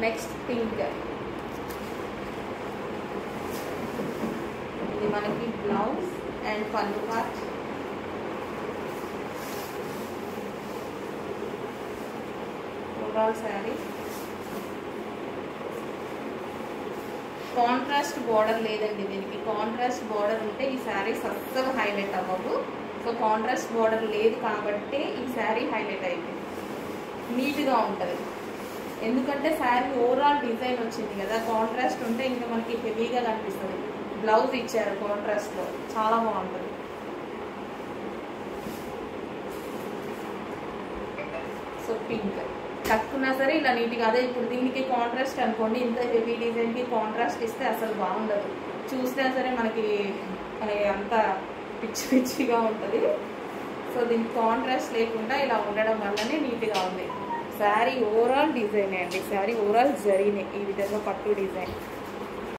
Next pink, ఇది మనకి blouse and పళ్ళు part. Overall sari contrast border లేదండి దీనికి. కాంట్రాస్ట్ బార్డర్ ఉంటే ఈ శారీస్ అస్సలు హైలైట్ అవ్వవు. సో కాంట్రాస్ట్ బార్డర్ లేదు కాబట్టి ఈ శారీ హైలైట్ అయింది, నీట్గా ఉంటుంది. ఎందుకంటే శారీ ఓవరాల్ డిజైన్ వచ్చింది కదా, కాంట్రాస్ట్ ఉంటే ఇంకా మనకి హెవీగా కనిపిస్తుంది. బ్లౌజ్ ఇచ్చారు కాంట్రాస్ట్లో, చాలా బాగుంటుంది. సో పింక్ కట్టుకున్నా సరే ఇలా నీట్గా, అదే ఇప్పుడు దీనికి కాంట్రాస్ట్ అనుకోండి, ఇంత హెవీ డిజైన్కి కాంట్రాస్ట్ ఇస్తే అసలు బాగుండదు, చూసినా సరే మనకి అంత పిచ్చి పిచ్చిగా ఉంటుంది. సో దీనికి కాంట్రాస్ట్ లేకుండా ఇలా ఉండడం వల్లనే నీట్గా ఉంది. శారీ ఓవరాల్ డిజైన్ అండి, శారీ ఓవరాల్ జరిగినాయి ఈ విధంగా పట్టు డిజైన్.